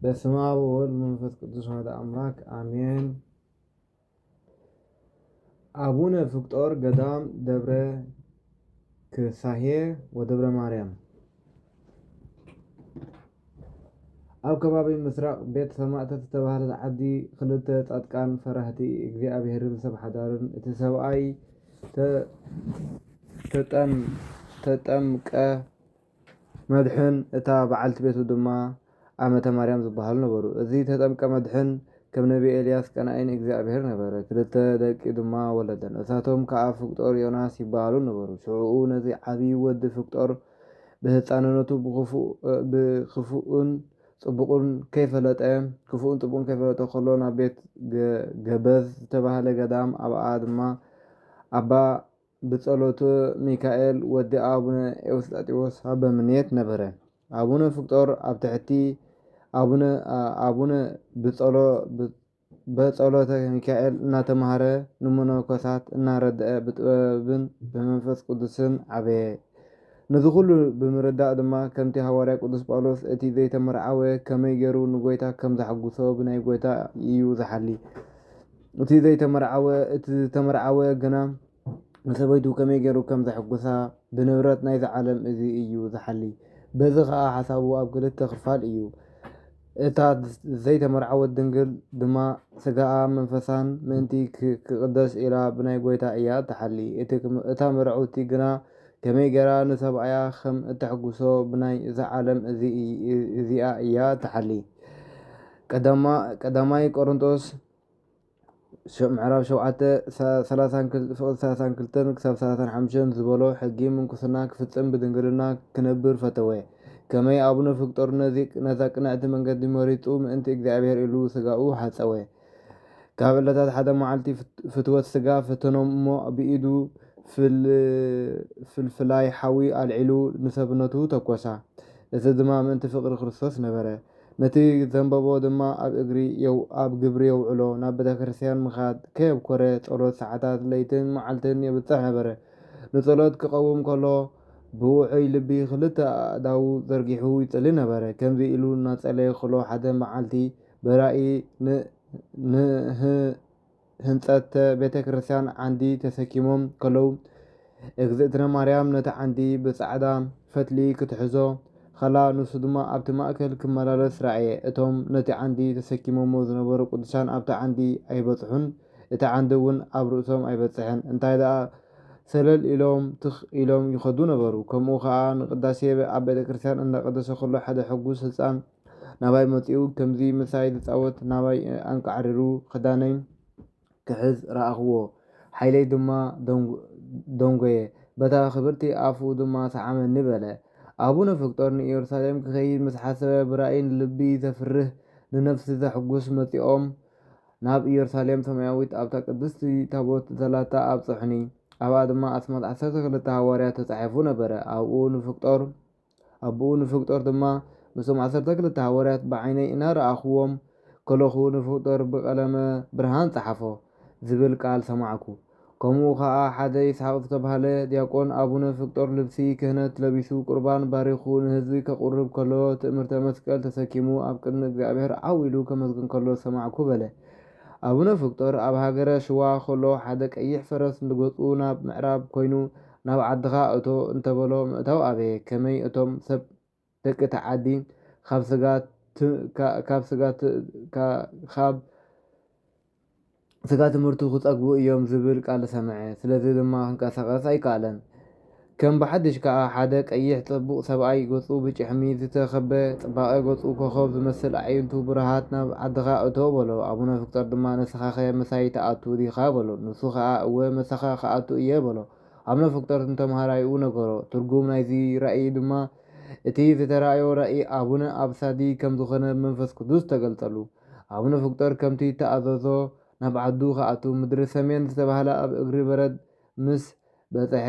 በስመ አብ ወወልድ ወመንፈስ ቅዱስ አሐዱ አምላክ አሜን። አቡነ ፍቅጦር ገዳም ደብረ ክሳሄ ወደብረ ማርያም ኣብ ከባቢ ምስራቅ ቤት ሰማዕታት ዝተባህለት ዓዲ ክልተ ጻድቃን ፈራህቲ እግዚኣብሔርን ሰብ ሓዳርን እቲ ሰብኣይ ተጠምቀ መድሕን እታ በዓልቲ ቤቱ ድማ ኣመተ ማርያም ዝበሃሉ ነበሩ። እዚ ተጠምቀ መድሕን ከም ነቢ ኤልያስ ቀናኢ እግዚኣብሔር ነበረ። ክልተ ደቂ ድማ ወለደን። እሳቶም ከዓ ፍቅጦር ዮናስ ይበሃሉ ነበሩ። ሽዑኡ ነዚ ዓብይ ወዲ ፍቅጦር ብህፃንነቱ ክፉኡን ጽቡቕን ከይፈለጠ ከሎ ናብ ቤት ገበዝ ዝተባህለ ገዳም ኣብኣ ድማ ኣባ ብጸሎቱ ሚካኤል ወዲ ኣቡነ ኤውስጣቴዎስ ኣበምኔት ነበረ። ኣቡነ ፍቅጦር ኣብ ትሕቲ ኣቡነ በጸሎተ ሚካኤል እናተምሃረ ንመነኮሳት እናረድአ ብጥበብን ብመንፈስ ቅዱስን ዓበየ። ነዚ ኩሉ ብምርዳእ ድማ ከምቲ ሃዋርያ ቅዱስ ጳውሎስ እቲ ዘይተመርዓወ ከመይ ገይሩ ንጎይታ ከም ዘሐጉሶ ብናይ ጎይታ እዩ ዝሓሊ። እቲ ዝተመርዓወ ግና ንሰበይቱ ከመይ ገይሩ ከም ዘሐጉሳ ብንብረት ናይዚ ዓለም እዚ እዩ ዝሓሊ። በዚ ከዓ ሓሳቡ ኣብ ክልተ ክፋል እዩ። እታ ዘይተመርዓወት ድንግል ድማ ስጋኣ መንፈሳን ምእንቲ ክቅደስ ኢላ ብናይ ጎይታ እያ ተሓሊ። እታ መርዑቲ ግና ከመይ ገይራ ንሰብኣያ ከም እተሐጉሶ ብናይ እዚ ዓለም እዚኣ እያ ተሓሊ። ቀዳማይ ቆሮንቶስ ምዕራፍ 7:32-35 ዝበሎ ሕጊ ምንኩስና ክፍጽም ብድንግልና ክነብር ፈተወ። ከመይ ኣቡነ ፍቅጦር ነዛ ቅንዕቲ መንገዲ መሪጡ ምእንቲ እግዚኣብሔር ኢሉ ስጋኡ ሓፀወ። ካብ ዕለታት ሓደ መዓልቲ ፍትወት ስጋ ፈተኖም እሞ ብኢዱ ፍልፍላይ ሓዊ ኣልዒሉ ንሰብነቱ ተኰሳ። እዚ ድማ ምእንቲ ፍቅሪ ክርስቶስ ነበረ። ነቲ ዘንበቦ ድማ ኣብ ግብሪ የውዕሎ ናብ ቤተ ክርስቲያን ምኻድ ከየብኮረ ጸሎት ሰዓታት ለይትን መዓልትን የብፅሕ ነበረ። ንጸሎት ክቐውም ከሎ ብውዑይ ልቢ ክልተ ኣእዳዉ ዘርጊሑ ይጽሊ ነበረ። ከምዚ ኢሉ እናጸለየ ከሎ ሓደ መዓልቲ ብራእይ ንህንጸት ቤተ ክርስቲያን ዓንዲ ተሰኪሞም ከለዉ እግዝእትነ ማርያም ነቲ ዓንዲ ብጻዕዳ ፈትሊ ክትሕዞ ከላ ንሱ ድማ ኣብቲ ማእከል ክመላለስ ረኣየ። እቶም ነቲ ዓንዲ ተሰኪሞሞ ዝነበሩ ቅዱሳን ኣብቲ ዓንዲ ኣይበጽሑን፣ እቲ ዓንዲ እውን ኣብ ርእሶም ኣይበጽሕን። እንታይ ደኣ ሰለል ኢሎም ትኽ ኢሎም ይኸዱ ነበሩ። ከምኡ ከዓ ንቅዳሴ ኣብ ቤተ ክርስቲያን እንዳቀደሰ ከሎ ሓደ ሕጉስ ህፃን ናባይ መጺኡ ከምዚ ምሳይ ዝፃወት ናባይ ኣንቃዕሪሩ ክዳነይ ክሕዝ ረኣኽዎ። ሓይለይ ድማ ደንጎየ፣ በታ ክብርቲ ኣፉ ድማ ሰዓመኒ በለ። ኣቡነ ፍቅጦር ንኢየሩሳሌም ክኸይድ ምስ ሓሰበ ብራእይ ንልቢ ዘፍርህ ንነፍሲ ዘሕጉስ መጺኦም ናብ ኢየሩሳሌም ሰማያዊት ኣብታ ቅድስቲ ታቦት ዘላታ ኣብ ጽሕኒ ኣብኣ ድማ ኣስማት 12 ሃዋርያት ተጻሒፉ ነበረ። ኣቡኡ ንፍቅጦር ድማ ምስም 12 ሃዋርያት ብዓይነይ እናረኣኽዎም ከለኹ ንፍቅጦር ብቀለመ ብርሃን ጸሓፎ ዝብል ቃል ሰማዕኩ። ከምኡ ከዓ ሓደ ይስሐቅ ዝተባህለ ዲያቆን ኣቡነ ፍቅጦር ልብሲ ክህነት ለቢሱ ቁርባን ባሪኹ ንህዝቢ ከቁርብ ከሎ ትእምርተ መስቀል ተሰኪሙ ኣብ ቅድሚ እግዚኣብሔር ዓው ኢሉ ከመስግን ከሎ ሰማዕኩ በለ። ኣቡነ ፍቅጦር ኣብ ሃገረ ሽዋ ከሎ ሓደ ቀይሕ ፈረስ ንገጹ ናብ ምዕራብ ኮይኑ ናብ ዓድኻ እቶ እንተበሎ ምእታው ኣበየ። ከመይ እቶም ሰብ ደቂ ተዓዲ ካብ ስጋ ትምህርቱ ክጸግቡ እዮም ዝብል ቃል ሰምዐ። ስለዚ ድማ ክንቀሳቐስ ኣይከኣለን። ከም ብሓድሽ ከዓ ሓደ ቀይሕ ጽቡቕ ሰብኣይ ገጹ ብጭሕሚ ዝተኸበ ጽባቐ ገጹ ኮኸብ ዝመስል ኣዒንቱ ብርሃት ናብ ዓድኻ እቶ በሎ። ኣቡነ ፍቅጦር ድማ ንስኻ ኸ መሳይ ተኣቱ ዲኻ በሎ። ንሱ ከዓ እወ መሳኻ ከኣቱ እየ በሎ። ኣቡነ ፍቅጦር ንተምሃራይኡ ነገሮ። ትርጉም ናይዚ ራእይ ድማ እቲ ዝተራእዮ ራእይ ኣቡነ ኣብሳዲ ከም ዝኾነ መንፈስ ቅዱስ ተገልጸሉ። ኣቡነ ፍቅጦር ከምቲ ተኣዘዞ ናብ ዓዱ ከኣቱ ምድሪ ሰሜን ዝተባህለ ኣብ እግሪ በረድ ምስ በጽሐ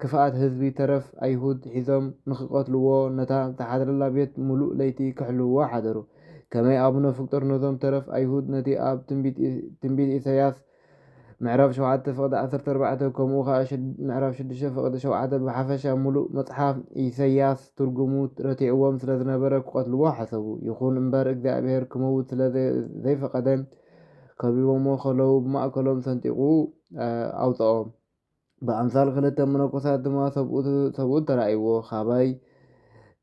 ክፍኣት ህዝቢ ተረፍ ኣይሁድ ሒዞም ንኽቐትልዎ ነታ ዝተሓደረላ ቤት ሙሉእ ለይቲ ክሕልውዎ ሓደሩ። ከመይ ኣቡነ ፍቅጦር ነዞም ተረፍ ኣይሁድ ነቲ ኣብ ትንቢት ኢሳያስ ምዕራፍ 7 ፍቅዲ 14 ከምኡ ከዓ ምዕራፍ 6 ፍቅዲ 7 ብሓፈሻ ሙሉእ መፅሓፍ ኢሳያስ ትርጉሙ ረቲዕዎም ስለ ዝነበረ ክቀትልዎ ሓሰቡ። ይኹን እምበር እግዚኣብሔር ክመውት ስለ ዘይፈቀደ ከቢቦሞ ከለዉ ብማእከሎም ሰንጢቁ ኣውፅኦም። ብኣምሳል ክልተ መነኮሳት ድማ ሰብኡት ተራእይዎ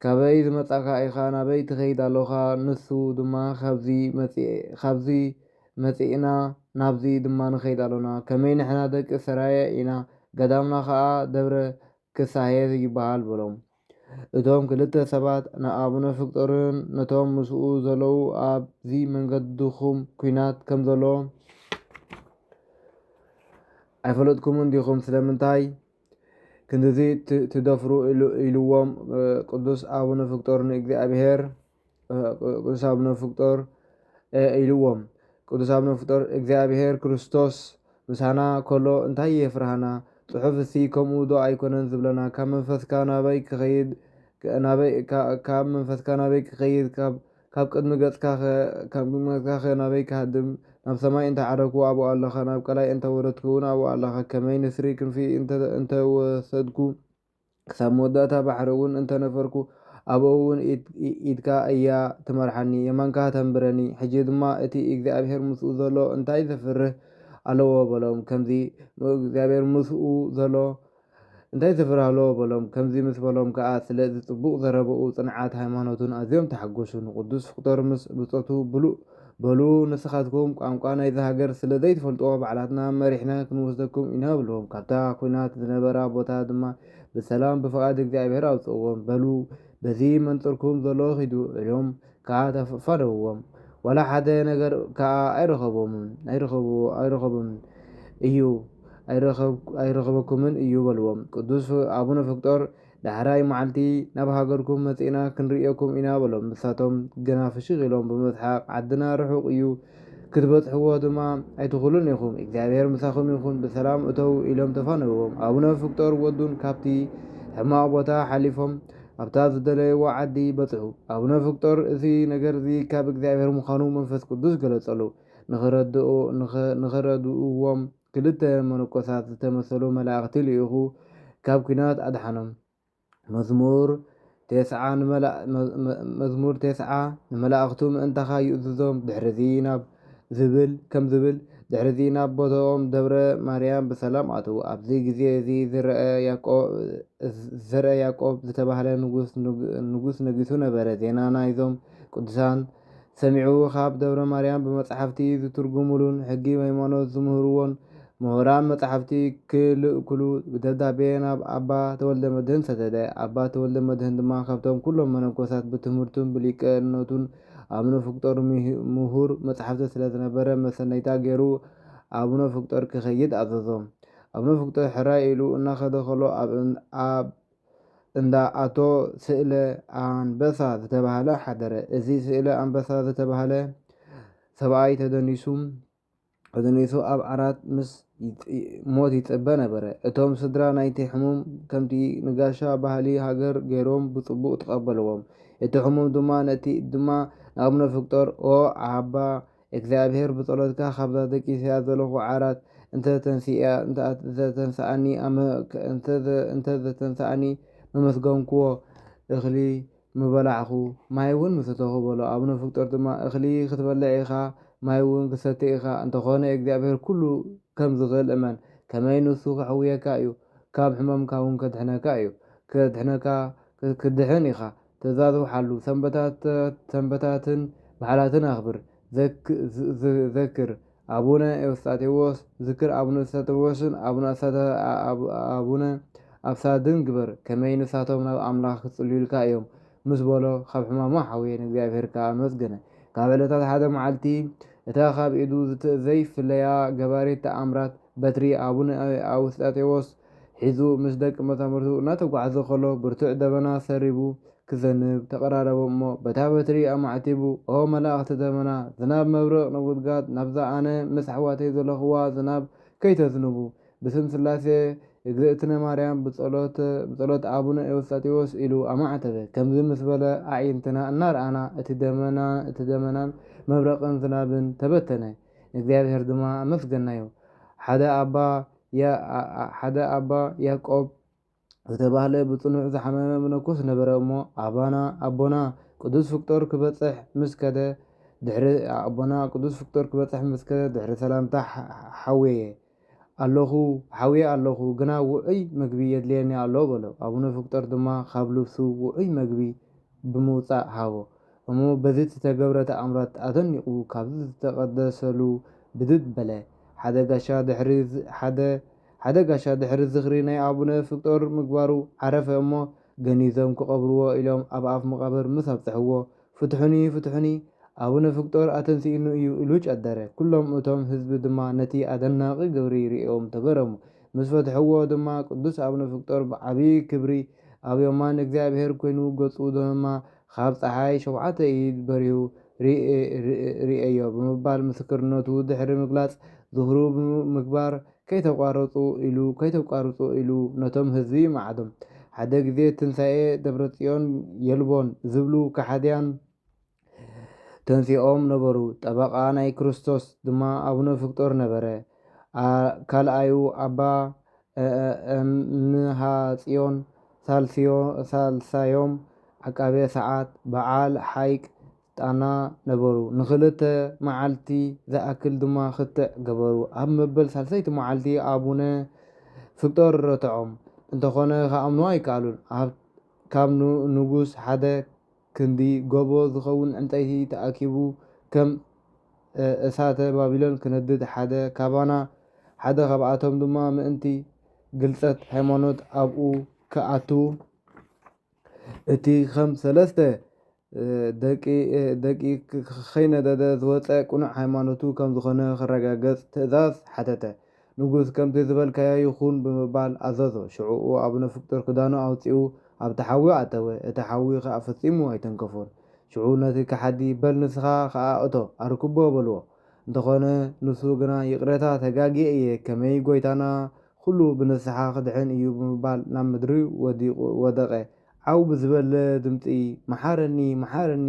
ካበይ ዝመጻካ ኢኻ? ናበይ ትኸይድ ኣለኻ? ንሱ ድማ ካብዚ መጺእና ናብዚ ድማ ንኸይድ ኣለና። ከመይ ንሕና ደቂ ሰራየ ኢና፣ ገዳምና ከዓ ደብረ ክሳሄ ይበሃል በሎም። እቶም ክልተ ሰባት ንኣቡነ ፊቅጦርን ነቶም ምስኡ ዘለዉ ኣብዚ መንገድኩም ኩናት ከም ዘሎ ኣይፈለጥኩምን ዲኹም? ስለምንታይ ክንድዚ ትደፍሩ ኢልዎም። ቅዱስ አቡነ ፊቅጦር ኢልዎም ቅዱስ አቡነ ፊቅጦር እግዚኣብሔር ክርስቶስ ምሳና ከሎ እንታይ የፍርሃና? ጽሑፍ እስቲ ከምኡ ዶ ኣይኮነን ዝብለና? ካብ መንፈስካ ናበይ ክኸይድ ካብ ቅድሚ ገጽካ ናበይ ክሃድም? ናብ ሰማይ እንተዓረግኩ ኣብኡ ኣለኻ፣ ናብ ቀላይ እንተወረድኩ እውን ኣብኡ ኣለኻ። ከመይ ንስሪ ክንፊ እንተወሰድኩ ክሳብ መወዳእታ ባሕሪ እውን እንተነፈርኩ ኣብኡ እውን ኢድካ እያ ትመርሓኒ፣ የማንካ ተንብረኒ። ሕጂ ድማ እቲ እግዚኣብሔር ምስኡ ዘሎ እንታይ ዘፍርህ ኣለዎ በሎም። ከምዚ እግዚኣብሔር ምስኡ ዘሎ እንታይ ዘፍርህ ኣለዎ በሎም። ከምዚ ምስ በሎም ከዓ ስለ ዝፅቡቕ ዘረብኡ ጽንዓት ሃይማኖቱን ኣዝዮም ተሓጐሱ። ንቅዱስ ፊቅጦር ምስ ብፆቱ በሉ ንስኻትኩም ቋንቋ ናይዚ ሃገር ስለ ዘይትፈልጥዎ ባዕላትና መሪሕና ክንወስደኩም ኢና ብልዎም። ካብታ ኩናት ዝነበራ ቦታ ድማ ብሰላም ብፍቓድ እግዚኣብሔር ኣውፅእዎም። በሉ በዚ መንፅርኩም ዘሎ ኺዱ ኢሎም ከዓ ተፋነውዎም። ዋላ ሓደ ነገር ከዓ ኣይረኸበኩምን እዩ በልዎም። ቅዱስ አቡነ ፊቅጦር ዳሕራይ መዓልቲ ናብ ሃገርኩም መፂእና ክንሪእየኩም ኢና በሎም። ንሳቶም ግና ፍሽኽ ኢሎም ብምስሓቅ ዓድና ርሑቕ እዩ፣ ክትበፅሕዎ ድማ ኣይትኽእሉን ኢኹም፣ እግዚኣብሔር ምሳኹም ይኹን፣ ብሰላም እተው ኢሎም ተፋነውዎም። አቡነ ፊቅጦር ወዱን ካብቲ ሕማቕ ቦታ ሓሊፎም ኣብታ ዝደለይዎ ዓዲ በፅሑ። አቡነ ፊቅጦር እዚ ነገር እዚ ካብ እግዚኣብሔር ምዃኑ መንፈስ ቅዱስ ገለጸሉ። ንኸረድእዎም ክልተ መነኮሳት ዝተመሰሉ መላእኽቲ ልኢኹ ካብ ኩናት ኣድሓኖም። መዝሙር 9 ንመላእኽቱ ምእንታኻ ይእዝዞም ድሕሪዚ ናብ ቦታኦም ደብረ ማርያም በሰላም ኣተዉ። ኣብዚ ግዜ እዚ ዘርአ ያዕቆብ ዝተባህለ ንጉስ ነጊሱ ነበረ። ዜና ናይዞም ቅዱሳን ሰሚዑ ካብ ደብረ ማርያም ብመጻሕፍቲ ዝትርጉሙሉን ሕጊ ሃይማኖት ዝምህርዎን ምሁራን መጻሕፍቲ ክልእክሉ ብደብዳቤ ናብ ኣባ ተወልደ መድህን ሰደደ። ኣባ ተወልደ መድህን ድማ ካብቶም ኩሎም መነኮሳት ብትምህርቱን ብሊቅነቱን አቡነ ፊቅጦር ምሁር መጻሕፍቲ ስለ ዝነበረ መሰነይታ ገይሩ አቡነ ፊቅጦር ክኸይድ ኣዘዞም። አቡነ ፊቅጦር ሕራይ ኢሉ እናኸደ ከሎ ኣብ እንዳ ኣቶ ስእለ ኣንበሳ ዝተባህለ ሓደረ። እዚ ስእለ ኣንበሳ ዝተባህለ ሰብኣይ ተደኒሱ ኣብ ዓራት ምስ ሞት ይጽበ ነበረ። እቶም ስድራ ናይቲ ሕሙም ከምቲ ንጋሻ ባህሊ ሃገር ገይሮም ብጽቡቕ ተቐበልዎም። እቲ ሕሙም ድማ ንኣቡነ ፊቅጦር ኦ ኣባ እግዚኣብሔር ብጸሎትካ ካብዛ ደቂስያ ዘለኹ ዓራት እንተዘተንሳኣኒ መመስገንክዎ፣ እኽሊ ምበላዕኹ ማይ እውን ምሰተኹ በሎ። አቡነ ፊቅጦር ድማ እኽሊ ክትበልዕ ኢኻ ማይ እውን ክሰቲ ኢኻ እንተኾነ እግዚኣብሔር ኩሉ ከም ዝኽእል እመን። ከመይ ንሱ ከሕውየካ እዩ፣ ካብ ሕመምካ እውን ከድሕነካ እዩ። ክድሕን ኢኻ ትእዛዙ ሓሉ፣ ሰንበታትን በዓላትን ኣኽብር። ዘክር አቡነ ኤዎስጣቴዎስን አቡነ ኣብሳድን ግበር። ከመይ ንሳቶም ናብ ኣምላኽ ክጽልዩልካ እዮም ምስ በሎ ካብ ሕማማ ሓውየ ንእግዚኣብሔር ከዓ መስገነ። ካብ ዕለታት ሓደ መዓልቲ እታ ካብ ኢዱ ዘይፍለያ ገባሪት ተኣምራት በትሪ አቡነ ኤዎስጣቴዎስ ሒዙ ምስ ደቂ መዛሙርቱ እናተጓዓዘ ከሎ ብርቱዕ ደበና ሰሪቡ ክዘንብ ተቐራረበ እሞ በታ በትሪ ኣማዕቲቡ ኦ መላእኽቲ ደመና ዝናብ መብረቕ ነጎድጓድ ናብዛ ኣነ ምስ ኣሕዋተይ ዘለኽዋ ዝናብ ከይተዝንቡ ብስም ስላሴ እግዝእትነ ማርያም ብጸሎት አቡነ ኤዎስጣቴዎስ ኢሉ ኣማዕተበ። ከምዚ ምስ በለ ኣዒንትና እናርኣና እቲ ደመናን መብረቕን ዝናብን ተበተነ። እግዚአብሔር ድማ ኣመስገናዮ። ሓደ ኣባ ያዕቆብ ዝተባህለ ብጽኑዕ ዝሓመመ መነኮስ ነበረ እሞ ኣቦና ቅዱስ ፍቅጦር ክበጽሕ ምስ ከደ ድሕሪ ሰላምታ ሓውየ ኣለኹ ግና ውዑይ ምግቢ የድልየኒ ኣሎ በሎ። ኣቡነ ፍቅጦር ድማ ካብ ልብሱ ውዑይ ምግቢ ብምውፃእ ሃቦ እሞ በዚ ዝተገብረ ተኣምራት ኣደኒቑ ካብዚ ዝተቐደሰሉ ብድድ በለ። ሓደ ጋሻ ድሕሪ ዝኽሪ ናይ ኣቡነ ፍቅጦር ምግባሩ ዓረፈ እሞ ገኒዞም ክቐብርዎ ኢሎም ኣብ ኣፍ መቓብር ምስ ኣብፅሕዎ ፍትሑኒ ኣቡነ ፍቅጦር ኣተንሲኡኒ እዩ ኢሉ ጨደረ። ኩሎም እቶም ህዝቢ ድማ ነቲ ኣደናቂ ግብሪ ሪኦም ተገረሙ። ምስ ፈትሕዎ ድማ ቅዱስ ኣቡነ ፍቅጦር ብዓብዪ ክብሪ ኣብ የማን እግዚኣብሔር ኮይኑ ገጹ ድማ ካብ ፀሓይ 7 ኢድ በሪሁ ርእዮ ብምባል ምስክርነቱ ድሕሪ ምግላጽ ዝኽሩ ምግባር ከይተቋርፁ ኢሉ ነቶም ህዝቢ ይመዓዶም። ሓደ ግዜ ትንሣኤ ደብረጽዮን የልቦን ዝብሉ ከሓድያን ተንሲኦም ነበሩ። ጠበቓ ናይ ክርስቶስ ድማ ኣቡነ ፍቅጦር ነበረ። ካልኣዩ ኣባ እምሃጽዮን ሳልሳዮም ዓቃቤ ሰዓት በዓል ሓይቅ ጣና ነበሩ። ንክልተ መዓልቲ ዝኣክል ድማ ክትዕ ገበሩ። ኣብ መበል ሳልሰይቲ መዓልቲ ኣቡነ ፍቅጦር ረትዖም እንተኾነ ከኣምኑ ኣይከኣሉን። ካብ ንጉስ ሓደ ክንዲ ጎቦ ዝኸውን ዕንፀይቲ ተኣኪቡ ከም እሳተ ባቢሎን ክነድድ ሓደ ካብኣቶም ድማ ምእንቲ ግልፀት ሃይማኖት ኣብኡ ክኣቱ እቲ ከም 3 ደቂ ከይነደደ ዝወፀ ቁኑዕ ሃይማኖቱ ከም ዝኾነ ክረጋገፅ ትእዛዝ ሓተተ። ንጉስ ከምቲ ዝበልካዮ ይኹን ብምባል ኣዘዞ። ሽዑኡ ኣቡነ ፍቅጦር ክዳኑ ኣውፂኡ ኣብቲ ሓዊ ኣተወ። እቲ ሓዊ ከዓ ፈፂሙ ኣይተንከፎን። ሽዑ ነቲ ከሓዲ በል ንስኻ ከዓ እቶ ኣርክቦ በልዎ። እንተኾነ ንሱ ግና ይቕረታ ተጋጊአ እየ ከመይ ጎይታና ኩሉ ብንስሓ ክድሕን እዩ ብምባል ናብ ምድሪ ወደቐ። ዓው ብዝበለ ድምፂ መሓረኒ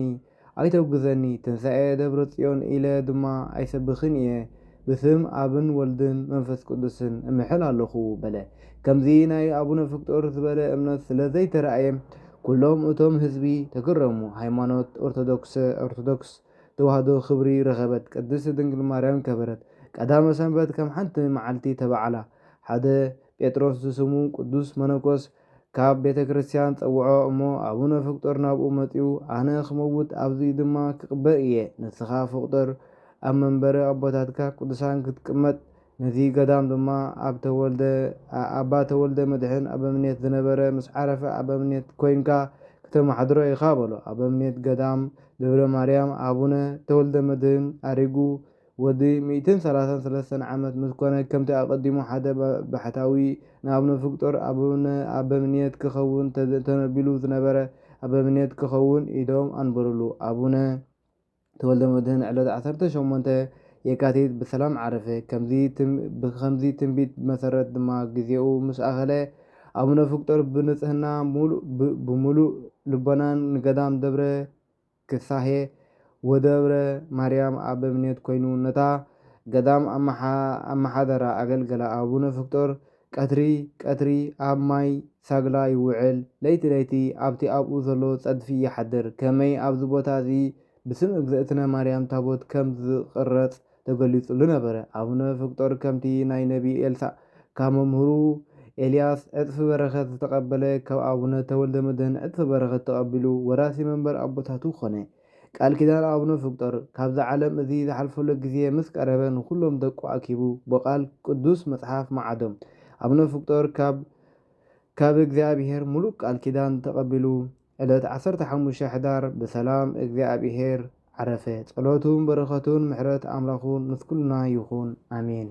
ኣይተውግዘኒ ትንሣኤ ደብረ ጽዮን ኢለ ድማ ኣይሰብኽን እየ ብስም ኣብን ወልድን መንፈስ ቅዱስን እምሕል ኣለኹ በለ። ከምዚ ናይ ኣቡነ ፍቅጦር ዝበለ እምነት ስለ ዘይተረኣየ ኩሎም እቶም ህዝቢ ተገረሙ። ሃይማኖት ኦርቶዶክስ ተዋህዶ ክብሪ ረኸበት። ቅድስቲ ድንግል ማርያም ከበረት። ቀዳመ ሰንበት ከም ሓንቲ መዓልቲ ተባዕላ። ሓደ ጴጥሮስ ዝስሙ ቅዱስ መነኮስ ካብ ቤተ ክርስቲያን ፀውዖ እሞ ኣቡነ ፍቅጦር ናብኡ መፂኡ ኣነ ክመውት ኣብዚ ድማ ክቕበር እየ። ንስኻ ፍቅጦር ኣብ መንበሪ ኣቦታትካ ቅዱሳን ክትቅመጥ ነዚ ገዳም ድማ ኣባ ተወልደ መድሕን ኣበምኔት ዝነበረ ምስ ዓረፈ ኣበምኔት ኮይንካ ክተማሓድሮ ኢኻ በሎ። ኣበምኔት ገዳም ደብረ ማርያም ኣቡነ ተወልደ መድህን ኣሪጉ ወዲ 133 ዓመት ምስ ኮነ ከምቲ ኣቐዲሙ ሓደ ባሕታዊ ንኣቡነ ፍቅጦር ኣበምኔት ክኸውን ተነቢሉ ዝነበረ ኣበምኔት ክኸውን ኢዶም ኣንበሩሉ። ኣቡነ ተወልደ መድህን ዕለት 18 የካቲት ብሰላም ዓረፈ። ከምዚ ትንቢት መሰረት ድማ ጊዜኡ ምስ ኣኸለ ኣቡነ ፍቅጦር ብንጽህና ብሙሉእ ልቦናን ንገዳም ደብረ ክሳሄ ወደብረ ማርያም ኣበምኔት ኮይኑ ነታ ገዳም ኣመሓደራ ኣገልገላ። ኣቡነ ፍቅጦር ቀትሪ ኣብ ማይ ሳግላ ይውዕል፣ ለይቲ ኣብቲ ኣብኡ ዘሎ ጸድፊ ይሓድር። ከመይ ኣብዚ ቦታ እዚ ብስም እግዝእትነ ማርያም ታቦት ከም ዝቕረጽ ተገሊጹሉ ነበረ። ኣቡነ ፍቅጦር ከምቲ ናይ ነቢ ኤልሳዕ ካብ መምህሩ ኤልያስ ዕጥፊ በረኸት ዝተቐበለ ካብ ኣቡነ ተወልደ መድህን ዕጥፊ በረኸት ተቐቢሉ ወራሲ መንበር ኣቦታቱ ኮነ። ቃል ኪዳን ኣቡነ ፍቅጦር ካብዚ ዓለም እዚ ዝሓልፈሎ ግዜ ምስ ቀረበ ንኩሎም ደቁ ኣኪቡ ብቓል ቅዱስ መጽሓፍ መዓዶም። ኣቡነ ፍቅጦር ካብ እግዚአብሔር ሙሉእ ቃል ኪዳን ተቐቢሉ ዕለት 15 ሕዳር ብሰላም እግዚአብሔር ዓረፈ። ጸሎቱን በረኸቱን ምሕረት ኣምላኹን ምስ ኩልና ይኹን ኣሜን።